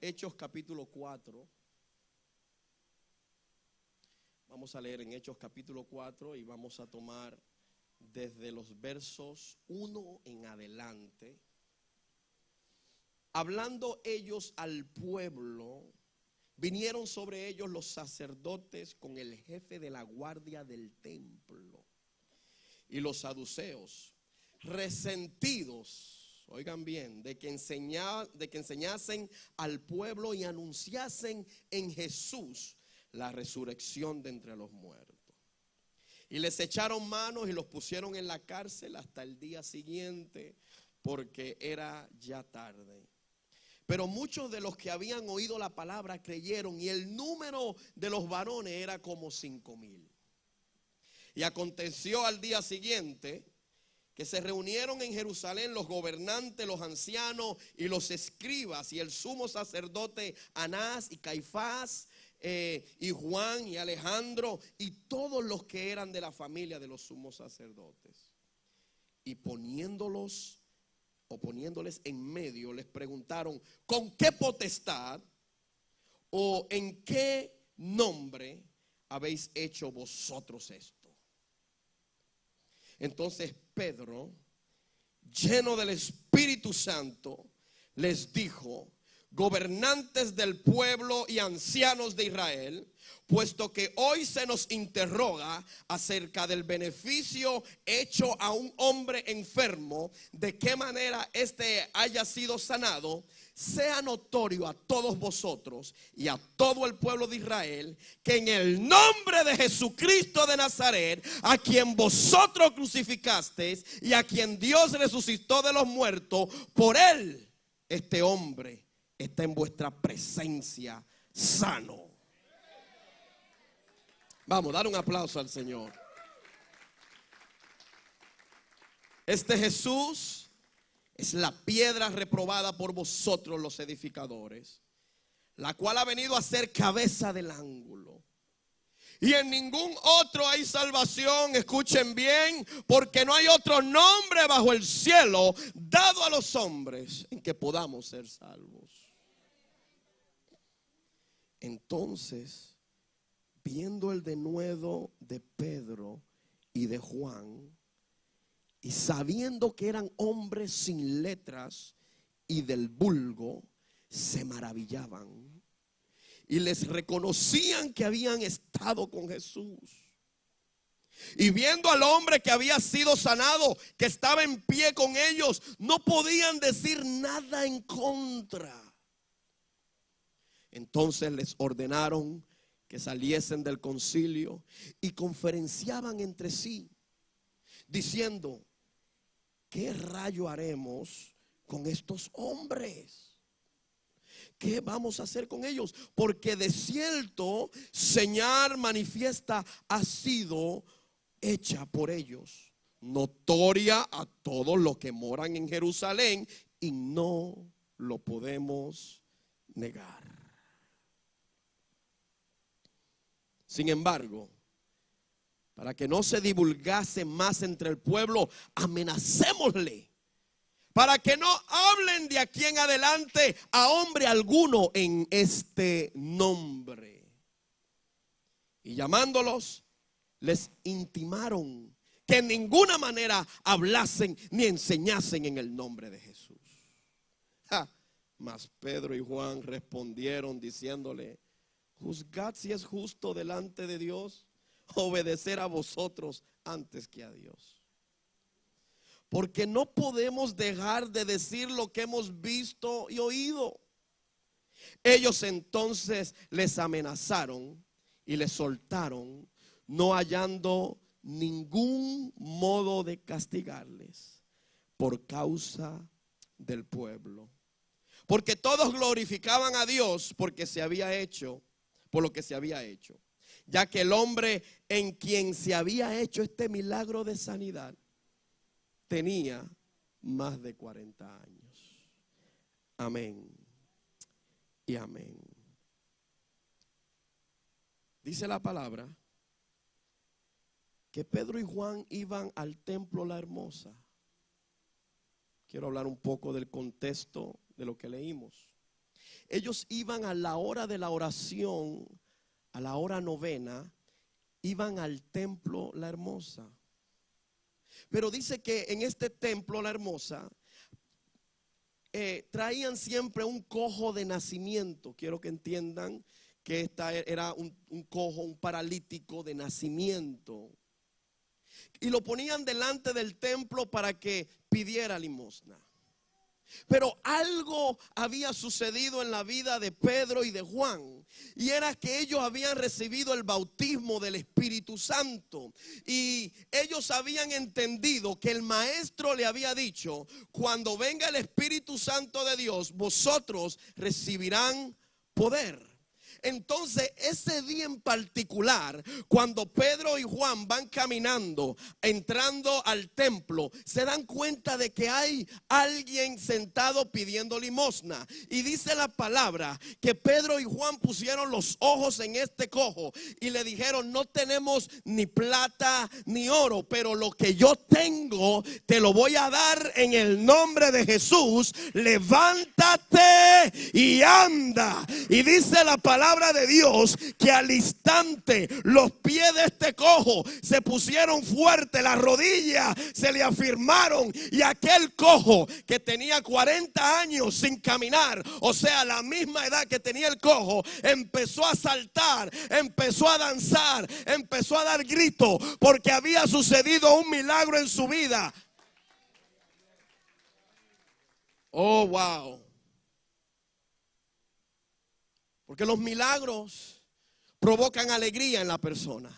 Hechos capítulo 4. Vamos a leer en Hechos capítulo 4 y vamos a tomar desde los versos 1 en adelante. Hablando ellos al pueblo, vinieron sobre ellos los sacerdotes con el jefe de la guardia del templo y los saduceos, resentidos, oigan bien, de que enseñasen al pueblo y anunciasen en Jesús la resurrección de entre los muertos. Y les echaron manos y los pusieron en la cárcel hasta el día siguiente, porque era ya tarde. Pero muchos de los que habían oído la palabra creyeron, y el número de los varones era como 5,000. Y aconteció al día siguiente que se reunieron en Jerusalén los gobernantes, los ancianos y los escribas, y el sumo sacerdote Anás y Caifás, y Juan y Alejandro, y todos los que eran de la familia de los sumos sacerdotes. Y poniéndoles en medio, les preguntaron: ¿con qué potestad o en qué nombre habéis hecho vosotros esto? Entonces Pedro, lleno del Espíritu Santo, les dijo: gobernantes del pueblo y ancianos de Israel, puesto que hoy se nos interroga acerca del beneficio hecho a un hombre enfermo, de qué manera éste haya sido sanado, sea notorio a todos vosotros y a todo el pueblo de Israel que en el nombre de Jesucristo de Nazaret, a quien vosotros crucificasteis y a quien Dios resucitó de los muertos, por él este hombre está en vuestra presencia sano. Vamos, dar un aplauso al Señor. Este Jesús es la piedra reprobada por vosotros los edificadores, la cual ha venido a ser cabeza del ángulo. Y en ningún otro hay salvación, escuchen bien, porque no hay otro nombre bajo el cielo dado a los hombres en que podamos ser salvos. Entonces, viendo el denuedo de Pedro y de Juan, y sabiendo que eran hombres sin letras y del vulgo, se maravillaban y les reconocían que habían estado con Jesús. Y viendo al hombre que había sido sanado, que estaba en pie con ellos, no podían decir nada en contra. Entonces les ordenaron que saliesen del concilio y conferenciaban entre sí, diciendo: ¿qué rayo haremos con estos hombres? ¿Qué vamos a hacer con ellos? Porque de cierto señal manifiesta ha sido hecha por ellos, notoria a todos los que moran en Jerusalén, y no lo podemos negar. Sin embargo, para que no se divulgase más entre el pueblo, amenacémosle, para que no hablen de aquí en adelante a hombre alguno en este nombre. Y llamándolos, les intimaron que en ninguna manera hablasen ni enseñasen en el nombre de Jesús. Mas Pedro y Juan respondieron diciéndole: juzgad si es justo delante de Dios obedecer a vosotros antes que a Dios. Porque no podemos dejar de decir lo que hemos visto y oído. Ellos entonces les amenazaron y les soltaron, no hallando ningún modo de castigarles por causa del pueblo. Porque todos glorificaban a Dios por lo que se había hecho, ya que el hombre en quien se había hecho este milagro de sanidad tenía más de 40 años. Amén y amén. Dice la palabra que Pedro y Juan iban al templo La Hermosa. Quiero hablar un poco del contexto de lo que leímos. Ellos iban a la hora de la oración, a la hora novena, iban al templo La Hermosa. Pero dice que en este templo La Hermosa traían siempre un cojo de nacimiento. Quiero que entiendan que esta era un cojo, un paralítico de nacimiento. Y lo ponían delante del templo para que pidiera limosna. Pero algo había sucedido en la vida de Pedro y de Juan, y era que ellos habían recibido el bautismo del Espíritu Santo, y ellos habían entendido que el maestro le había dicho: cuando venga el Espíritu Santo de Dios, vosotros recibirán poder. Entonces ese día en particular, cuando Pedro y Juan van caminando, entrando al templo, se dan cuenta de que hay alguien sentado pidiendo limosna. Y dice la palabra que Pedro y Juan pusieron los ojos en este cojo y le dijeron: no tenemos ni plata ni oro, pero lo que yo tengo te lo voy a dar en el nombre de Jesús. Levántate y anda. Y dice la palabra de Dios que al instante los pies de este cojo se pusieron fuertes, las rodillas se le afirmaron, y aquel cojo que tenía 40 años sin caminar, o sea, la misma edad que tenía el cojo, empezó a saltar, empezó a danzar, empezó a dar gritos, porque había sucedido un milagro en su vida. Oh, wow. Porque los milagros provocan alegría en la persona.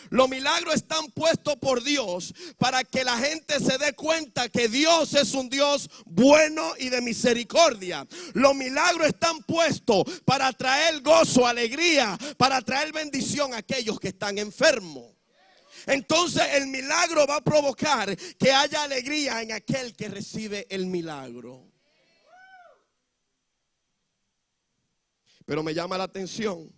Los milagros están puestos por Dios para que la gente se dé cuenta que Dios es un Dios bueno y de misericordia. Los milagros están puestos para traer gozo, alegría, para traer bendición a aquellos que están enfermos. Entonces el milagro va a provocar que haya alegría en aquel que recibe el milagro. Pero me llama la atención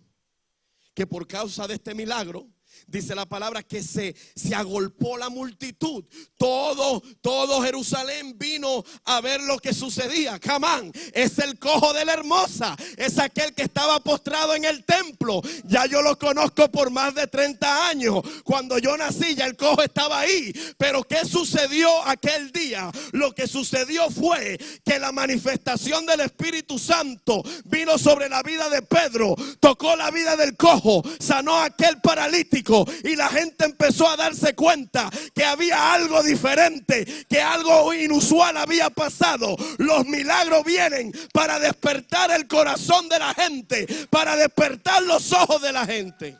que por causa de este milagro, dice la palabra que se agolpó la multitud. Todo Jerusalén vino a ver lo que sucedía. Camán es el cojo de La Hermosa, es aquel que estaba postrado en el templo. Ya yo lo conozco por más de 30 años. Cuando yo nací ya el cojo estaba ahí. Pero ¿qué sucedió aquel día? Lo que sucedió fue que la manifestación del Espíritu Santo vino sobre la vida de Pedro, tocó la vida del cojo, sanó a aquel paralítico. Y la gente empezó a darse cuenta que había algo diferente, que algo inusual había pasado. Los milagros vienen para despertar el corazón de la gente, para despertar los ojos de la gente.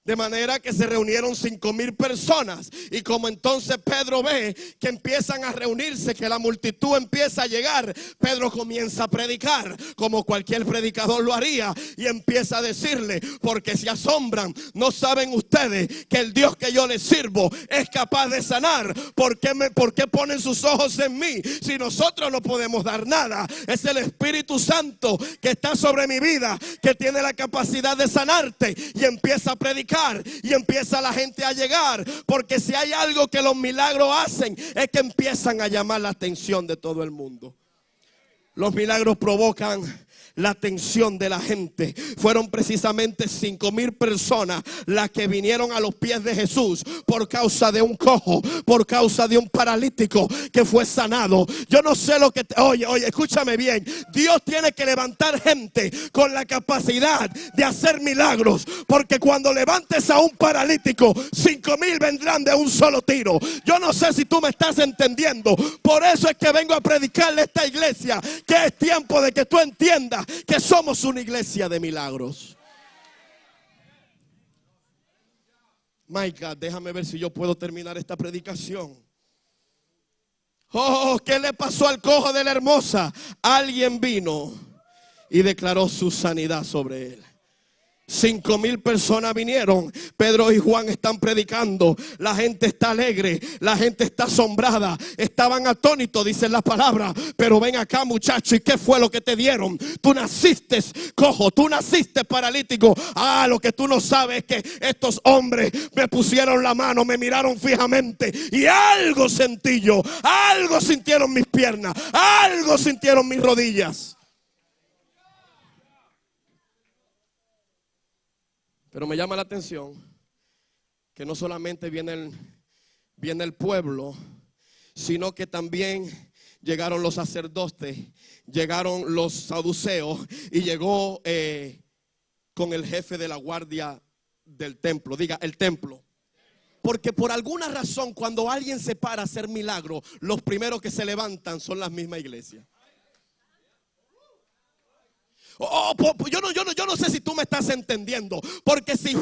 De manera que se reunieron 5,000 personas. Y como entonces Pedro ve que empiezan a reunirse, que la multitud empieza a llegar, Pedro comienza a predicar como cualquier predicador lo haría. Y empieza a decirle: porque se asombran, no saben ustedes que el Dios que yo les sirvo es capaz de sanar. ¿Por qué ponen sus ojos en mí si nosotros no podemos dar nada? Es el Espíritu Santo que está sobre mi vida, que tiene la capacidad de sanarte. Y empieza a predicar. Y empieza la gente a llegar, porque si hay algo que los milagros hacen, es que empiezan a llamar la atención de todo el mundo. Los milagros provocan la atención de la gente. Fueron precisamente 5,000 personas las que vinieron a los pies de Jesús por causa de un cojo, por causa de un paralítico que fue sanado. Yo no sé lo que oye, escúchame bien. Dios tiene que levantar gente con la capacidad de hacer milagros, porque cuando levantes a un paralítico, 5,000 vendrán de un solo tiro. Yo no sé si tú me estás entendiendo. Por eso es que vengo a predicarle a esta iglesia que es tiempo de que tú entiendas que somos una iglesia de milagros. My God, déjame ver si yo puedo terminar esta predicación. Oh, ¿qué le pasó al cojo de La Hermosa? Alguien vino y declaró su sanidad sobre él. 5,000 personas vinieron. Pedro y Juan están predicando. La gente está alegre, la gente está asombrada. Estaban atónitos, dice la palabra. Pero ven acá, muchacho, ¿y qué fue lo que te dieron? Tú naciste cojo, tú naciste paralítico. Lo que tú no sabes es que estos hombres me pusieron la mano, me miraron fijamente y algo sentí yo. Algo sintieron mis piernas, algo sintieron mis rodillas. Pero me llama la atención que no solamente viene el pueblo, sino que también llegaron los sacerdotes, llegaron los saduceos y llegó con el jefe de la guardia del templo. Diga, el templo. Porque por alguna razón cuando alguien se para a hacer milagro, los primeros que se levantan son las mismas iglesias. Yo no sé si tú me estás entendiendo. Porque si